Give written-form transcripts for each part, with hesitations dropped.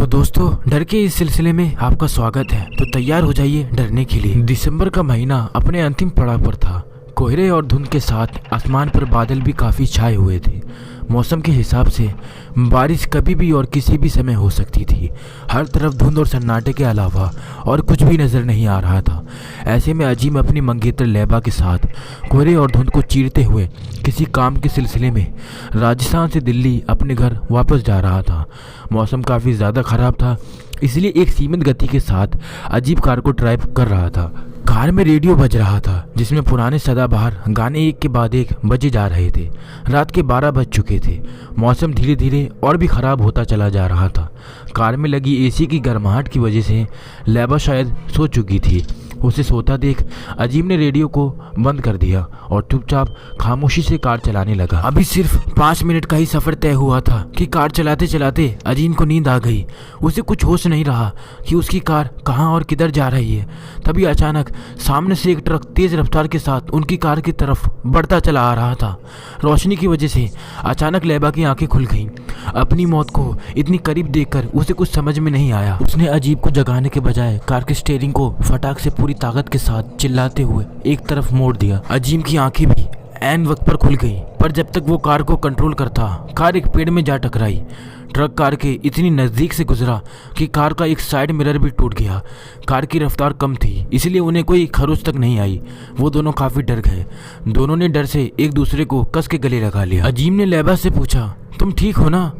तो दोस्तों, डर के इस सिलसिले में आपका स्वागत है। तो तैयार हो जाइए डरने के लिए। दिसंबर का महीना अपने अंतिम पड़ाव पर था। कोहरे और धुंध के साथ आसमान पर बादल भी काफ़ी छाए हुए थे। मौसम के हिसाब से बारिश कभी भी और किसी भी समय हो सकती थी। हर तरफ धुंध और सन्नाटे के अलावा और कुछ भी नज़र नहीं आ रहा था। ऐसे में अजीम अपनी मंगेतर लैबा के साथ कोहरे और धुंध को चीरते हुए किसी काम के सिलसिले में राजस्थान से दिल्ली अपने घर वापस जा रहा था। मौसम काफ़ी ज़्यादा ख़राब था, इसलिए एक सीमित गति के साथ अजीब कार को ड्राइव कर रहा था। कार में रेडियो बज रहा था, जिसमें पुराने सदाबहार गाने एक के बाद एक बजे जा रहे थे। रात के 12 बज चुके थे। मौसम धीरे धीरे और भी ख़राब होता चला जा रहा था। कार में लगी एसी की गर्माहट की वजह से लैबा शायद सो चुकी थी। उसे सोता देख अजीम ने रेडियो को बंद कर दिया और चुपचाप खामोशी से कार चलाने लगा। अभी सिर्फ 5 मिनट का ही सफ़र तय हुआ था कि कार चलाते चलाते अजीम को नींद आ गई। उसे कुछ होश नहीं रहा कि उसकी कार कहाँ और किधर जा रही है। तभी अचानक सामने से एक ट्रक तेज़ रफ्तार के साथ उनकी कार की तरफ बढ़ता चला आ रहा था। रोशनी की वजह से अचानक लैबा की आंखें खुल गईं। अपनी मौत को इतनी करीब देखकर उसे कुछ समझ में नहीं आया। उसने अजीब को जगाने के बजाय कार के स्टीयरिंग को फटाक से पूरी ताकत के साथ चिल्लाते हुए एक तरफ मोड़ दिया। अजीम की आंखें भी ऐन वक्त पर खुल गईं, पर जब तक वो कार को कंट्रोल करता, कार एक पेड़ में जा टकराई। ट्रक कार के इतनी नज़दीक से गुजरा कि कार का एक साइड मिरर भी टूट गया। कार की रफ्तार कम थी, इसलिए उन्हें कोई खरोच तक नहीं आई। वो दोनों काफ़ी डर गए। दोनों ने डर से एक दूसरे को कस के गले लगा लिया। अजीम ने लैबा से पूछा, तुम ठीक हो ना?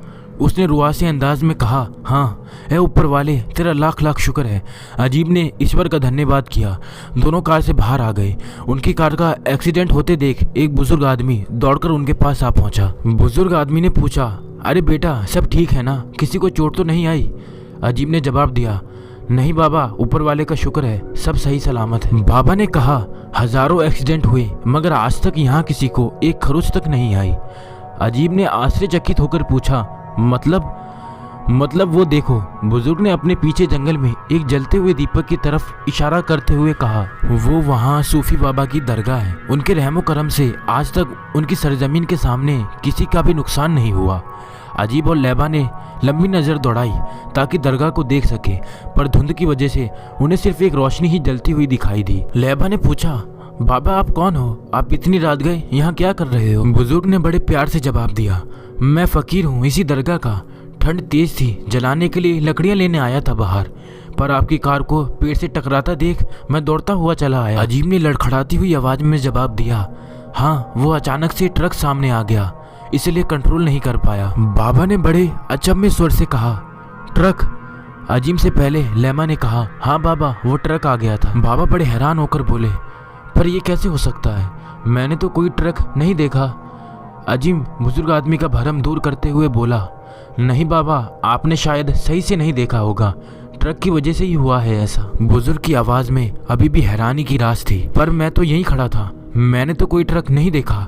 उसने रुआसी अंदाज में कहा, हाँ ए ऊपर वाले, तेरा लाख लाख शुक्र है। अजीब ने ईश्वर का धन्यवाद किया। दोनों कार से बाहर आ गए। उनकी कार का एक्सीडेंट होते देख एक बुजुर्ग आदमी दौड़कर उनके पास आ पहुंचा। बुजुर्ग आदमी ने पूछा, अरे बेटा, सब ठीक है ना? किसी को चोट तो नहीं आई? अजीब ने जवाब दिया, नहीं बाबा, ऊपर वाले का शुक्र है, सब सही सलामत है। बाबा ने कहा, हजारों एक्सीडेंट हुए मगर आज तक यहाँ किसी को एक खरोच तक नहीं आई। अजीब ने आश्चर्यचकित होकर पूछा, मतलब वो देखो। बुजुर्ग ने अपने पीछे जंगल में एक जलते हुए दीपक की तरफ इशारा करते हुए कहा, वो वहाँ सूफी बाबा की दरगाह है। उनके रहमो करम से आज तक उनकी सरजमीन के सामने किसी का भी नुकसान नहीं हुआ। अजीब और लैबा ने लंबी नज़र दौड़ाई ताकि दरगाह को देख सके, पर धुंध की वजह से उन्हें सिर्फ एक रोशनी ही जलती हुई दिखाई दी। लैबा ने पूछा, बाबा आप कौन हो? आप इतनी रात गए यहाँ क्या कर रहे हो? बुजुर्ग ने बड़े प्यार से जवाब दिया, मैं फ़कीर हूँ इसी दरगाह का। ठंड तेज थी, जलाने के लिए लकड़ियाँ लेने आया था बाहर, पर आपकी कार को पेड़ से टकराता देख मैं दौड़ता हुआ चला आया। अजीब ने लड़खड़ाती हुई आवाज़ में जवाब दिया, हाँ वो अचानक से ट्रक सामने आ गया, इसलिए कंट्रोल नहीं कर पाया। बाबा ने बड़े अचंभे स्वर से कहा, ट्रक? अजीब से पहले लैमा ने कहा, हाँ बाबा, वो ट्रक आ गया था। बाबा बड़े हैरान होकर बोले, पर यह कैसे हो सकता है? मैंने तो कोई ट्रक नहीं देखा। अजीम बुजुर्ग आदमी का भरम दूर करते हुए बोला, नहीं बाबा, आपने शायद सही से नहीं देखा होगा, ट्रक की वजह से ही हुआ है ऐसा। बुजुर्ग की आवाज़ में अभी भी हैरानी की रास थी, पर मैं तो यहीं खड़ा था, मैंने तो कोई ट्रक नहीं देखा।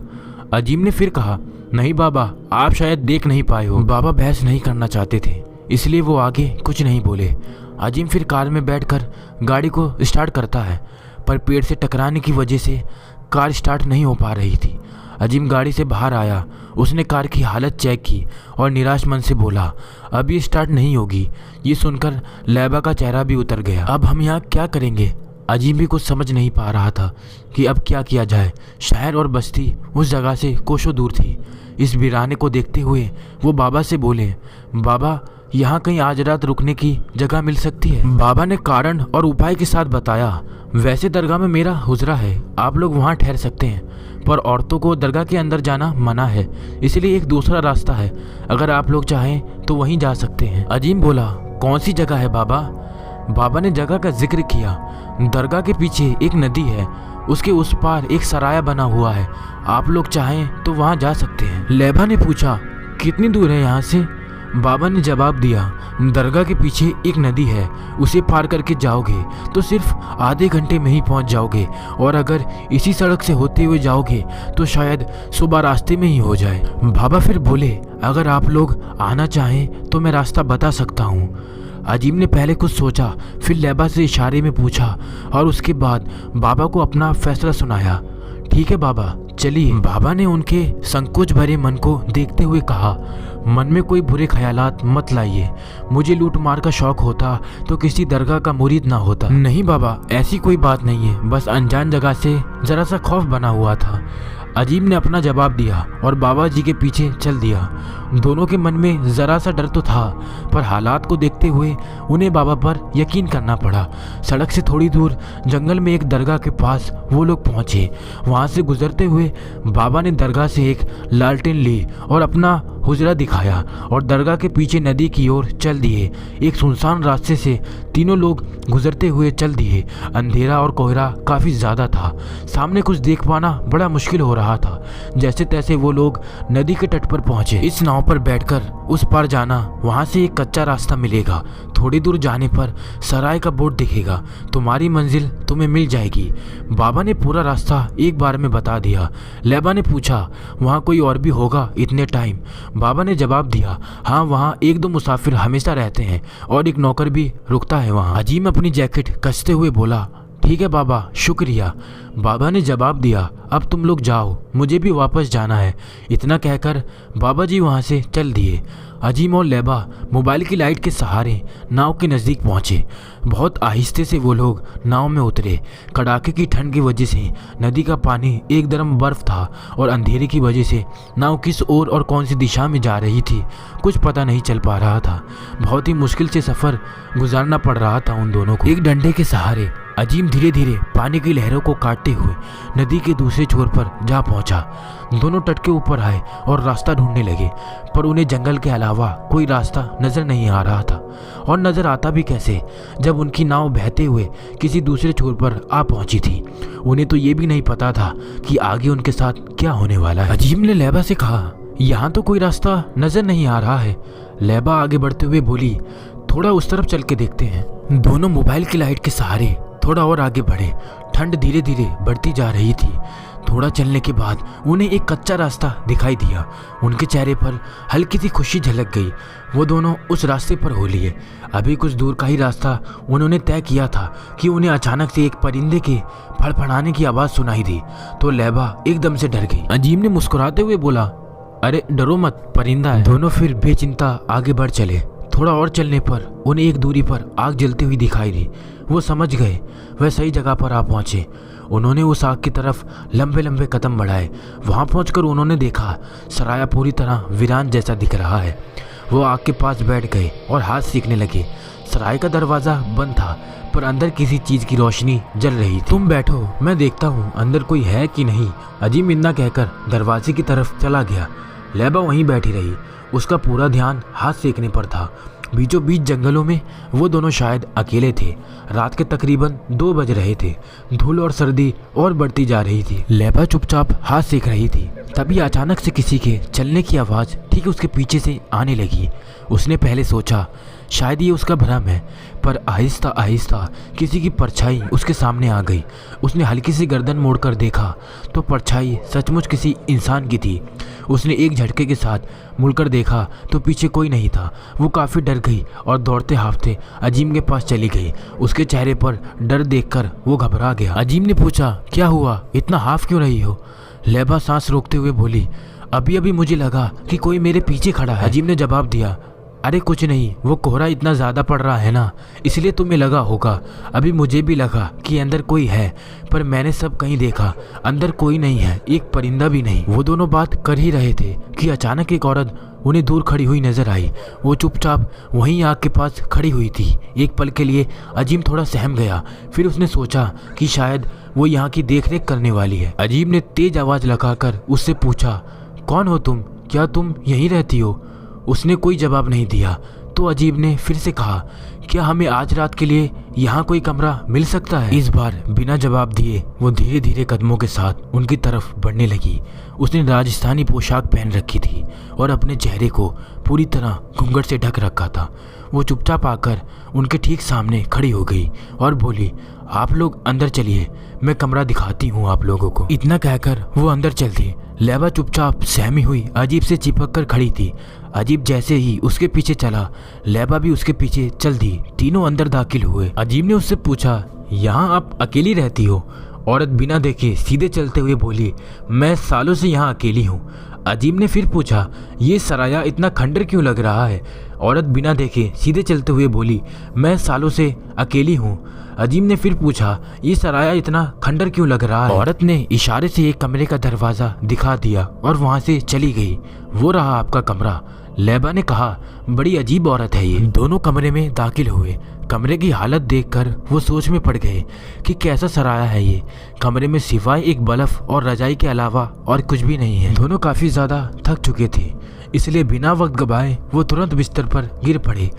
अजीम ने फिर कहा, नहीं बाबा, आप शायद देख नहीं पाए हो। बाबा बहस नहीं करना चाहते थे, इसलिए वो आगे कुछ नहीं बोले। अजीम फिर कार में बैठकर गाड़ी को स्टार्ट करता है, पर पेड़ से टकराने की वजह से कार स्टार्ट नहीं हो पा रही थी। अजीम गाड़ी से बाहर आया, उसने कार की हालत चेक की और निराश मन से बोला, अभी स्टार्ट नहीं होगी। ये सुनकर लैबा का चेहरा भी उतर गया। अब हम यहाँ क्या करेंगे? अजीम भी कुछ समझ नहीं पा रहा था कि अब क्या किया जाए। शहर और बस्ती उस जगह से कोसों दूर थी। इस वीराने को देखते हुए वो बाबा से बोले, बाबा यहाँ कहीं आज रात रुकने की जगह मिल सकती है? बाबा ने कारण और उपाय के साथ बताया, वैसे दरगाह में मेरा हुजरा है, आप लोग वहाँ ठहर सकते हैं, पर औरतों को दरगाह के अंदर जाना मना है, इसलिए एक दूसरा रास्ता है, अगर आप लोग चाहें तो वहीं जा सकते हैं। अजीम बोला, कौन सी जगह है बाबा? बाबा ने जगह का जिक्र किया। दरगाह के पीछे एक नदी है, उसके उस पार एक सराया बना हुआ है, आप लोग चाहें तो वहाँ जा सकते हैं। लैबा ने पूछा, कितनी दूर है यहाँ से? बाबा ने जवाब दिया, दरगाह के पीछे एक नदी है, उसे पार करके जाओगे तो सिर्फ आधे घंटे में ही पहुंच जाओगे, और अगर इसी सड़क से होते हुए जाओगे तो शायद सुबह रास्ते में ही हो जाए। बाबा फिर बोले, अगर आप लोग आना चाहें तो मैं रास्ता बता सकता हूँ। अजीम ने पहले कुछ सोचा, फिर लैबा से इशारे में पूछा और उसके बाद बाबा को अपना फैसला सुनाया। ठीक है बाबा, चलिए। बाबा ने उनके संकोच भरे मन को देखते हुए कहा, मन में कोई बुरे ख्यालात मत लाइए। मुझे लूट मार का शौक होता तो किसी दरगाह का मुरीद ना होता। नहीं बाबा, ऐसी कोई बात नहीं है, बस अनजान जगह से जरा सा खौफ बना हुआ था। अजीम ने अपना जवाब दिया और बाबा जी के पीछे चल दिया। दोनों के मन में जरा सा डर तो था, पर हालात को देखते हुए उन्हें बाबा पर यकीन करना पड़ा। सड़क से थोड़ी दूर जंगल में एक दरगाह के पास वो लोग पहुंचे। वहां से गुजरते हुए बाबा ने दरगाह से एक लालटेन ली और अपना हुजरा दिखाया और दरगाह के पीछे नदी की ओर चल दिए। एक सुनसान रास्ते से तीनों लोग गुजरते हुए चल दिए। अंधेरा और कोहरा काफ़ी ज़्यादा था, सामने कुछ देख पाना बड़ा मुश्किल हो रहा था। जैसे तैसे वो लोग नदी के तट पर पहुंचे। इस नाव पर बैठकर उस पार जाना, वहां से एक कच्चा रास्ता मिलेगा। थोड़ी दूर जाने पर सराय का बोर्ड दिखेगा, तुम्हारी मंजिल तुम्हें मिल जाएगी। बाबा ने पूरा रास्ता एक बार में बता दिया। लैबा ने पूछा, वहाँ कोई और भी होगा इतने टाइम? बाबा ने जवाब दिया, हाँ, वहाँ एक दो मुसाफिर हमेशा रहते हैं और एक नौकर भी रुकता है वहाँ। अजीम अपनी जैकेट कसते हुए बोला, ठीक है बाबा, शुक्रिया। बाबा ने जवाब दिया, अब तुम लोग जाओ, मुझे भी वापस जाना है। इतना कहकर बाबा जी वहाँ से चल दिए। अजीम और लैबा मोबाइल की लाइट के सहारे नाव के नज़दीक पहुँचे। बहुत आहिस्ते से वो लोग नाव में उतरे। कड़ाके की ठंड की वजह से नदी का पानी एकदम बर्फ था और अंधेरे की वजह से नाव किस ओर और कौन सी दिशा में जा रही थी कुछ पता नहीं चल पा रहा था। बहुत ही मुश्किल से सफ़र गुजारना पड़ रहा था उन दोनों को। एक डंडे के सहारे अजीम धीरे धीरे पानी की लहरों को काटते हुए नदी के दूसरे छोर पर जा पहुंचा। दोनों तट के ऊपर आए और रास्ता ढूंढने लगे, पर उन्हें जंगल के अलावा कोई रास्ता नजर नहीं आ रहा था। और नजर आता भी कैसे जब उनकी नाव बहते हुए किसी दूसरे छोर पर आ पहुंची थी। उन्हें तो ये भी नहीं पता था कि आगे उनके साथ क्या होने वाला है। अजीम ने लैबा से कहा, यहाँ तो कोई रास्ता नजर नहीं आ रहा है। लैबा आगे बढ़ते हुए बोली, थोड़ा उस तरफ चल के देखते हैं। दोनों मोबाइल की लाइट के सहारे थोड़ा और आगे बढ़े। ठंड धीरे धीरे बढ़ती जा रही थी। थोड़ा चलने के बाद उन्हें एक कच्चा रास्ता दिखाई दिया। उनके चेहरे पर हल्की सी खुशी झलक गई। वो दोनों उस रास्ते पर हो लिए। अभी कुछ दूर का ही रास्ता उन्होंने तय किया था कि उन्हें अचानक से एक परिंदे के फड़फड़ाने की आवाज़ सुनाई दी तो लैबा एकदम से डर गई। अजीम ने मुस्कुराते हुए बोला, अरे डरो मत, परिंदा है। दोनों फिर बेचिंता आगे बढ़ चले। थोड़ा और चलने पर उन्हें एक दूरी पर आग जलती हुई दिखाई दी। वो समझ गए, वह सही जगह पर आ पहुंचे। उन्होंने उस आग की तरफ लंबे लंबे कदम बढ़ाए। वहां पहुंचकर उन्होंने देखा सराया पूरी तरह वीरान जैसा दिख रहा है। वो आग के पास बैठ गए और हाथ सेकने लगे। सराय का दरवाज़ा बंद था, पर अंदर किसी चीज़ की रोशनी जल रही थी। तुम बैठो, मैं देखता हूँ अंदर कोई है कि नहीं। अजीम इतना कहकर दरवाजे की तरफ चला गया। लैबा वहीं बैठी रही। उसका पूरा ध्यान हाथ सेकने पर था। बीचों बीच जंगलों में वो दोनों शायद अकेले थे। रात के तकरीबन 2 बज रहे थे। धूल और सर्दी और बढ़ती जा रही थी। लैबा चुपचाप हाथ सेक रही थी। तभी अचानक से किसी के चलने की आवाज़ ठीक उसके पीछे से आने लगी। उसने पहले सोचा शायद ये उसका भ्रम है, पर आहिस्ता आहिस्ता किसी की परछाई उसके सामने आ गई। उसने हल्की सी गर्दन मोड़कर देखा तो परछाई सचमुच किसी इंसान की थी। उसने एक झटके के साथ मुड़कर देखा तो पीछे कोई नहीं था। वो काफ़ी डर गई और दौड़ते हाफते अजीम के पास चली गई। उसके चेहरे पर डर देखकर वो घबरा गया। अजीम ने पूछा, क्या हुआ, इतना हाफ क्यों रही हो? लैबा सांस रोकते हुए बोली, अभी अभी मुझे लगा कि कोई मेरे पीछे खड़ा है। अजीम ने जवाब दिया, अरे कुछ नहीं, वो कोहरा इतना ज़्यादा पड़ रहा है ना, इसलिए तुम्हें लगा होगा। अभी मुझे भी लगा कि अंदर कोई है, पर मैंने सब कहीं देखा, अंदर कोई नहीं है, एक परिंदा भी नहीं। वो दोनों बात कर ही रहे थे कि अचानक एक औरत उन्हें दूर खड़ी हुई नजर आई। वो चुपचाप वहीं आग के पास खड़ी हुई थी। एक पल के लिए अजीम थोड़ा सहम गया। फिर उसने सोचा कि शायद वो यहाँ की देखरेख करने वाली है। अजीम ने तेज आवाज़ लगाकर उससे पूछा, कौन हो तुम? क्या तुम यहीं रहती हो? उसने कोई जवाब नहीं दिया तो अजीब ने फिर से कहा, क्या हमें आज रात के लिए यहाँ कोई कमरा मिल सकता है? इस बार बिना जवाब दिए वो धीरे धीरे कदमों के साथ उनकी तरफ बढ़ने लगी। उसने राजस्थानी पोशाक पहन रखी थी और अपने चेहरे को पूरी तरह घूंघट से ढक रखा था। वो चुपचाप आकर उनके ठीक सामने खड़ी हो गई और बोली, आप लोग अंदर चलिए, मैं कमरा दिखाती हूँ आप लोगों को। इतना कहकर वो अंदर चल दी। लैबा चुपचाप सहमी हुई अजीब से चिपक कर खड़ी थी। अजीब जैसे ही उसके पीछे चला, लैबा भी उसके पीछे चल दी। तीनों अंदर दाखिल हुए। अजीब ने उससे पूछा, यहाँ आप अकेली रहती हो? औरत बिना देखे सीधे चलते हुए बोली, मैं सालों से यहाँ अकेली हूँ। अजीम ने फिर पूछा, ये सराया इतना खंडर क्यों लग रहा है? औरत बिना देखे सीधे चलते हुए बोली, मैं सालों से अकेली हूँ। अजीम ने फिर पूछा, ये सराया इतना खंडर क्यों लग रहा है? औरत ने इशारे से एक कमरे का दरवाजा दिखा दिया और वहाँ से चली गई। वो रहा आपका कमरा। लैबा ने कहा, बड़ी अजीब औरत है ये। दोनों कमरे में दाखिल हुए। कमरे की हालत देखकर वो सोच में पड़ गए कि कैसा सराया है ये। कमरे में सिवाय एक बल्ब और रजाई के अलावा और कुछ भी नहीं है। दोनों काफ़ी ज़्यादा थक चुके थे, इसलिए बिना वक्त गवाए वो तुरंत बिस्तर पर गिर पड़े।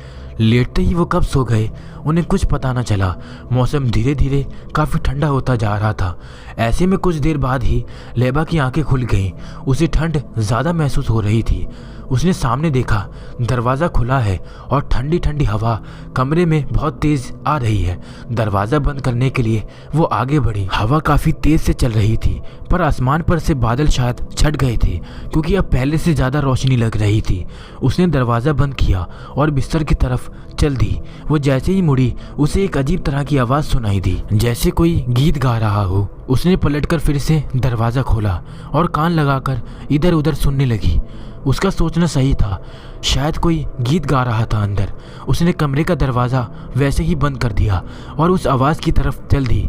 लेटते ही वो कब सो गए उन्हें कुछ पता न चला। मौसम धीरे धीरे काफ़ी ठंडा होता जा रहा था। ऐसे में कुछ देर बाद ही लैबा की आंखें खुल गईं। उसे ठंड ज़्यादा महसूस हो रही थी। उसने सामने देखा, दरवाज़ा खुला है और ठंडी ठंडी हवा कमरे में बहुत तेज़ आ रही है। दरवाज़ा बंद करने के लिए वो आगे बढ़ी। हवा काफ़ी तेज़ से चल रही थी, पर आसमान पर से बादल शायद छट गए थे क्योंकि अब पहले से ज़्यादा रोशनी लग रही थी। उसने दरवाज़ा बंद किया और बिस्तर की तरफ चल दी। वो जैसे ही मुड़ी उसे एक अजीब तरह की आवाज़ सुनाई दी, जैसे कोई गीत गा रहा हो। उसने पलटकर फिर से दरवाज़ा खोला और कान लगाकर इधर उधर सुनने लगी। उसका सोचना सही था, शायद कोई गीत गा रहा था अंदर। उसने कमरे का दरवाज़ा वैसे ही बंद कर दिया और उस आवाज़ की तरफ चल दी।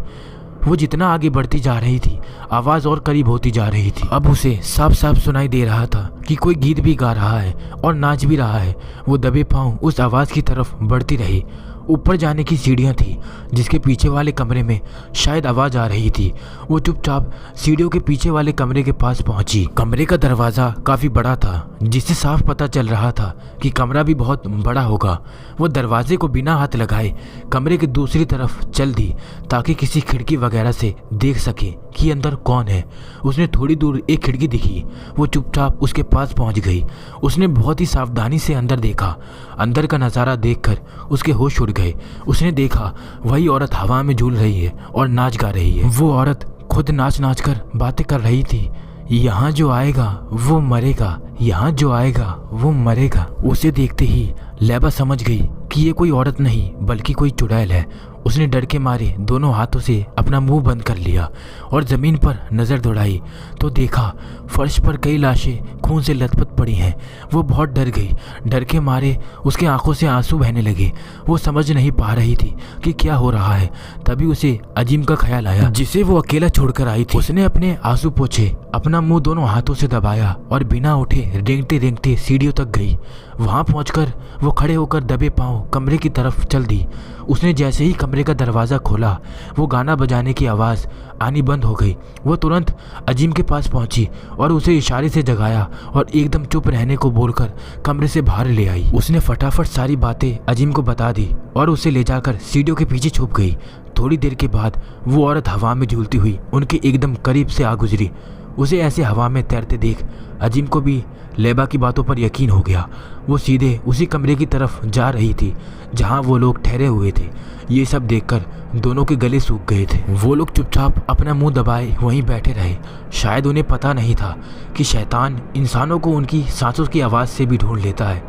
वो जितना आगे बढ़ती जा रही थी, आवाज़ और करीब होती जा रही थी। अब उसे साफ साफ सुनाई दे रहा था कि कोई गीत भी गा रहा है और नाच भी रहा है। वो दबे पांव उस आवाज़ की तरफ बढ़ती रही। ऊपर जाने की सीढ़ियाँ थी जिसके पीछे वाले कमरे में शायद आवाज़ आ रही थी। वो चुपचाप सीढ़ियों के पीछे वाले कमरे के पास पहुंची। कमरे का दरवाज़ा काफ़ी बड़ा था, जिससे साफ पता चल रहा था कि कमरा भी बहुत बड़ा होगा। वो दरवाजे को बिना हाथ लगाए कमरे की दूसरी तरफ चल दी ताकि किसी खिड़की वगैरह से देख सके कि अंदर कौन है। उसने थोड़ी दूर एक खिड़की दिखी। वो चुपचाप उसके पास पहुंच गई। उसने बहुत ही सावधानी से अंदर देखा। अंदर का नज़ारा देखकर उसके होश उड़ गए। उसने देखा वही औरत हवा में झूल रही है और नाच गा रही है। वो औरत खुद नाच नाच कर बातें कर रही थी। यहाँ जो आएगा वो मरेगा, यहाँ जो आएगा वो मरेगा। उसे देखते ही लैबा समझ गई कि ये कोई औरत नहीं बल्कि कोई चुड़ैल है। उसने डर के मारे दोनों हाथों से अपना मुंह बंद कर लिया और ज़मीन पर नज़र दौड़ाई तो देखा फर्श पर कई लाशें खून से लथपथ पड़ी हैं। वो बहुत डर गई। डर के मारे उसके आंखों से आंसू बहने लगे। वो समझ नहीं पा रही थी कि क्या हो रहा है। तभी उसे अजीम का ख्याल आया, जिसे वो अकेला छोड़कर आई थी। उसने अपने आंसू पोंछे, अपना मुंह दोनों हाथों से दबाया और बिना उठे रेंगते रेंगते सीढ़ियों तक गई। वहाँ पहुंचकर वो खड़े होकर दबे पांव कमरे की तरफ चल दी। उसने जैसे ही कमरे का दरवाज़ा खोला, वो गाना बजाने की आवाज़ आनी बंद हो गई। वो तुरंत अजीम के पास पहुंची और उसे इशारे से जगाया और एकदम चुप रहने को बोलकर कमरे से बाहर ले आई। उसने फटाफट सारी बातें अजीम को बता दी और उसे ले जाकर सीढ़ियों के पीछे छुप गई। थोड़ी देर के बाद वो औरत हवा में झूलती हुई उनके एकदम करीब से आ गुजरी। उसे ऐसे हवा में तैरते देख अजीम को भी लैबा की बातों पर यकीन हो गया। वो सीधे उसी कमरे की तरफ जा रही थी जहां वो लोग ठहरे हुए थे। ये सब देखकर दोनों के गले सूख गए थे। वो लोग चुपचाप अपना मुंह दबाए वहीं बैठे रहे। शायद उन्हें पता नहीं था कि शैतान इंसानों को उनकी सांसों की आवाज़ से भी ढूंढ लेता है।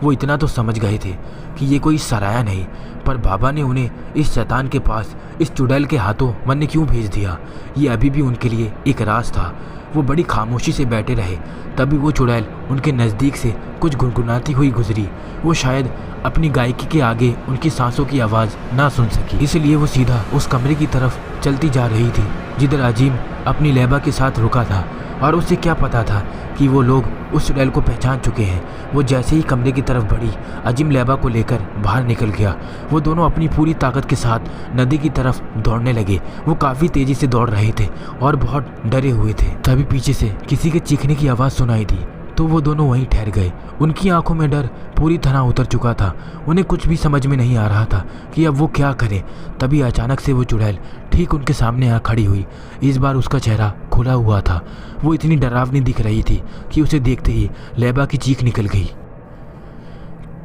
वो इतना तो समझ गए थे कि ये कोई सराया नहीं, पर बाबा ने उन्हें इस शैतान के पास इस चुड़ैल के हाथों मरने क्यों भेज दिया, ये अभी भी उनके लिए एक राज था। वो बड़ी खामोशी से बैठे रहे। तभी वो चुड़ैल उनके नज़दीक से कुछ गुनगुनाती हुई गुजरी। वो शायद अपनी गायकी के आगे उनकी सांसों की आवाज़ ना सुन सकी, इसलिए वो सीधा उस कमरे की तरफ चलती जा रही थी जिधर अजीम अपनी लैबा के साथ रुका था। और उसे क्या पता था कि वो लोग उस चुड़ैल को पहचान चुके हैं। वो जैसे ही कमरे की तरफ बढ़ी, अजीम लैबा को लेकर बाहर निकल गया। वो दोनों अपनी पूरी ताकत के साथ नदी की तरफ दौड़ने लगे। वो काफ़ी तेज़ी से दौड़ रहे थे और बहुत डरे हुए थे। तभी पीछे से किसी के चीखने की आवाज़ सुनाई दी तो वो दोनों वहीं ठहर गए। उनकी आंखों में डर पूरी तरह उतर चुका था। उन्हें कुछ भी समझ में नहीं आ रहा था कि अब वो क्या करें। तभी अचानक से वो चुड़ैल ठीक उनके सामने आ खड़ी हुई। इस बार उसका चेहरा खुला हुआ था। वो इतनी डरावनी दिख रही थी कि उसे देखते ही लैबा की चीख निकल गई।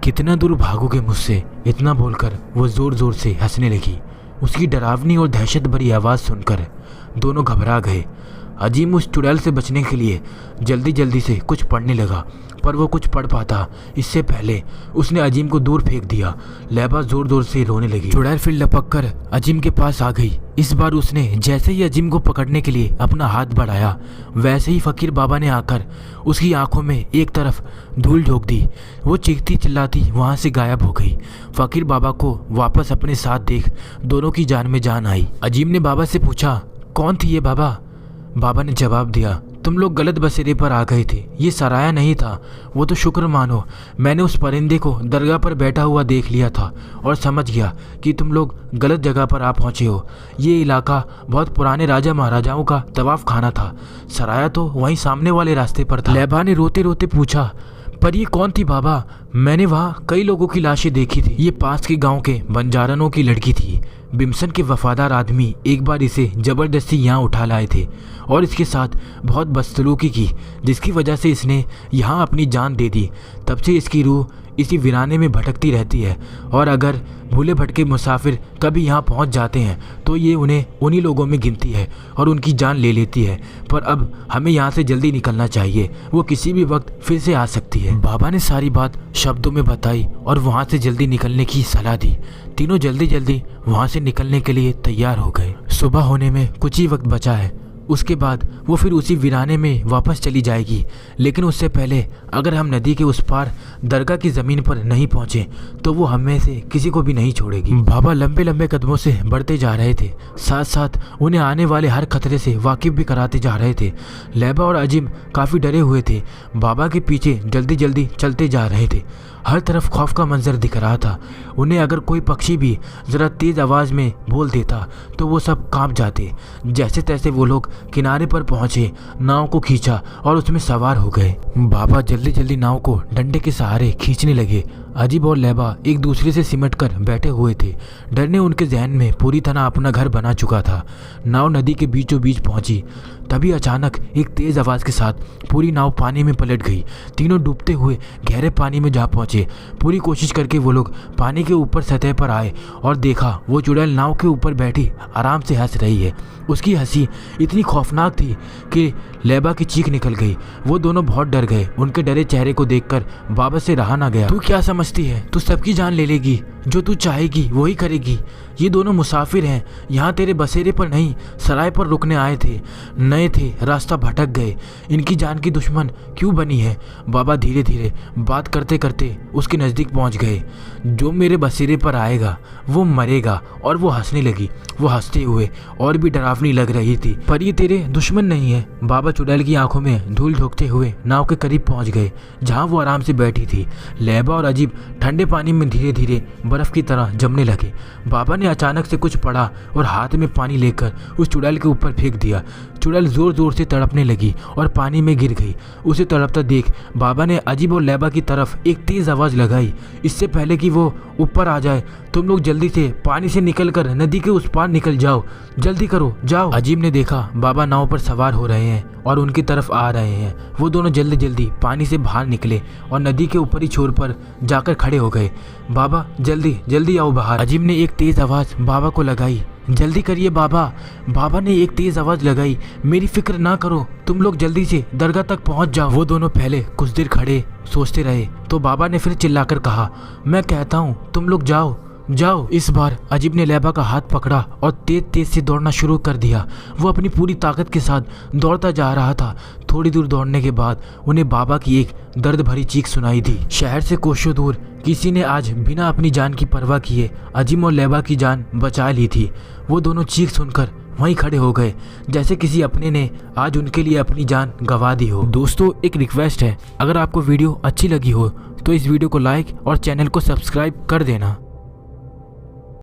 कितना दूर भागोगे मुझसे, इतना बोलकर वो ज़ोर ज़ोर से हंसने लगी। उसकी डरावनी और दहशत भरी आवाज़ सुनकर दोनों घबरा गए। अजीम उस चुड़ैल से बचने के लिए जल्दी जल्दी से कुछ पढ़ने लगा, पर वो कुछ पढ़ पाता इससे पहले उसने अजीम को दूर फेंक दिया। लैबा जोर जोर से रोने लगी। चुड़ैल फिर लपक कर अजीम के पास आ गई। इस बार उसने जैसे ही अजीम को पकड़ने के लिए अपना हाथ बढ़ाया, वैसे ही फकीर बाबा ने आकर उसकी आंखों में एक तरफ धूल झोंक दी। वो चीखती चिल्लाती वहां से गायब हो गई। फकीर बाबा को वापस अपने साथ देख दोनों की जान में जान आई। अजीम ने बाबा से पूछा, कौन थी ये बाबा? बाबा ने जवाब दिया, तुम लोग गलत बसेरे पर आ गए थे, ये सराया नहीं था। वो तो शुक्र मानो, मैंने उस परिंदे को दरगाह पर बैठा हुआ देख लिया था और समझ गया कि तुम लोग गलत जगह पर आ पहुंचे हो। ये इलाका बहुत पुराने राजा महाराजाओं का तवाफ खाना था। सराया तो वहीं सामने वाले रास्ते पर था। लैबा ने रोते रोते पूछा, पर ये कौन थी बाबा? मैंने वहाँ कई लोगों की लाशें देखी थी। ये पास के गांव के बंजारनों की लड़की थी। बिम्सन के वफादार आदमी एक बार इसे जबरदस्ती यहाँ उठा लाए थे और इसके साथ बहुत बदसलूकी की, जिसकी वजह से इसने यहाँ अपनी जान दे दी। तब से इसकी रूह इसी वीराने में भटकती रहती है और अगर भूले भटके मुसाफिर कभी यहाँ पहुँच जाते हैं तो ये उन्हें उन्हीं लोगों में गिनती है और उनकी जान ले लेती है। पर अब हमें यहाँ से जल्दी निकलना चाहिए, वो किसी भी वक्त फिर से आ सकती है। बाबा ने सारी बात शब्दों में बताई और वहाँ से जल्दी निकलने की सलाह दी। तीनों जल्दी जल्दी वहाँ से निकलने के लिए तैयार हो गए। सुबह होने में कुछ ही वक्त बचा है, उसके बाद वो फिर उसी वीराने में वापस चली जाएगी। लेकिन उससे पहले अगर हम नदी के उस पार दरगाह की ज़मीन पर नहीं पहुँचे तो वो हम में से किसी को भी नहीं छोड़ेगी। बाबा लंबे लंबे कदमों से बढ़ते जा रहे थे, साथ साथ उन्हें आने वाले हर खतरे से वाकिफ भी कराते जा रहे थे। लैबा और अजीम काफ़ी डरे हुए थे, बाबा के पीछे जल्दी जल्दी चलते जा रहे थे। हर तरफ खौफ का मंजर दिख रहा था। उन्हें अगर कोई पक्षी भी ज़रा तेज़ आवाज़ में बोल देता तो वो सब कांप जाते। जैसे तैसे वो लोग किनारे पर पहुंचे, नाव को खींचा और उसमें सवार हो गए। बाबा जल्दी जल्दी नाव को डंडे के सहारे खींचने लगे। अजीब और लैबा एक दूसरे से सिमट कर बैठे हुए थे। डर ने उनके जहन में पूरी तरह अपना घर बना चुका था। नाव नदी के बीचों बीच पहुंची, तभी अचानक एक तेज़ आवाज़ के साथ पूरी नाव पानी में पलट गई। तीनों डूबते हुए गहरे पानी में जा पहुंचे। पूरी कोशिश करके वो लोग पानी के ऊपर सतह पर आए और देखा वो चुड़ैल नाव के ऊपर बैठी आराम से हंस रही है। उसकी हंसी इतनी खौफनाक थी कि लैबा की चीख निकल गई। वो दोनों बहुत डर गए। उनके डरे चेहरे को देखकर बाबा से रहा ना गया। तू क्या समझती है, तू सबकी जान ले लेगी? जो तू चाहेगी वही करेगी। ये दोनों मुसाफिर हैं, यहाँ तेरे बसेरे पर नहीं सराय पर रुकने आए थे। नए थे, रास्ता भटक गए। इनकी जान की दुश्मन क्यों बनी है? बाबा धीरे धीरे बात करते करते उसके नज़दीक पहुँच गए। जो मेरे बसेरे पर आएगा वो मरेगा। और वो हंसने लगी। वो हंसते हुए और भी डरावनी लग रही थी। पर ये तेरे दुश्मन नहीं है। बाबा चुड़ैल की आंखों में धूल झोंकते हुए नाव के करीब पहुंच गए, जहां वो आराम से बैठी थी। लैबा और अजीब ठंडे पानी में धीरे धीरे बर्फ की तरह जमने लगे। बाबा ने अचानक से कुछ पढ़ा और हाथ में पानी लेकर उस चुड़ैल के ऊपर फेंक दिया। चुड़ैल जोर जोर से तड़पने लगी और पानी में गिर गई। उसे तड़पता देख बाबा ने अजीब और लैबा की तरफ एक तेज आवाज़ लगाई, इससे पहले कि वो ऊपर आ जाए, तुम लोग जल्दी से पानी से निकलकर नदी के उस पार निकल जाओ, जल्दी करो, जाओ। अजीब ने देखा बाबा नाव पर सवार हो रहे हैं और उनकी तरफ आ रहे हैं। वो दोनों जल्दी जल्दी पानी से बाहर निकले और नदी के ऊपरी छोर पर जाकर खड़े हो गए। बाबा जल्दी जल्दी आओ बाहर। अजीब ने एक तेज आवाज़ बाबा को लगाई, जल्दी करिए बाबा। बाबा ने एक तेज आवाज़ लगाई, मेरी फिक्र ना करो, तुम लोग जल्दी से दरगाह तक पहुंच जाओ। वो दोनों पहले कुछ देर खड़े सोचते रहे तो बाबा ने फिर चिल्लाकर कहा, मैं कहता हूँ तुम लोग जाओ जाओ। इस बार अजीब ने लैबा का हाथ पकड़ा और तेज तेज से दौड़ना शुरू कर दिया। वो अपनी पूरी ताकत के साथ दौड़ता जा रहा था। थोड़ी दूर दौड़ने के बाद उन्हें बाबा की एक दर्द भरी चीख सुनाई दी। शहर से कोसों दूर किसी ने आज बिना अपनी जान की परवाह किए अजीम और लैबा की जान बचा ली थी। वो दोनों चीख सुनकर वहीं खड़े हो गए, जैसे किसी अपने ने आज उनके लिए अपनी जान गंवा दी हो। दोस्तों एक रिक्वेस्ट है, अगर आपको वीडियो अच्छी लगी हो तो इस वीडियो को लाइक और चैनल को सब्सक्राइब कर देना।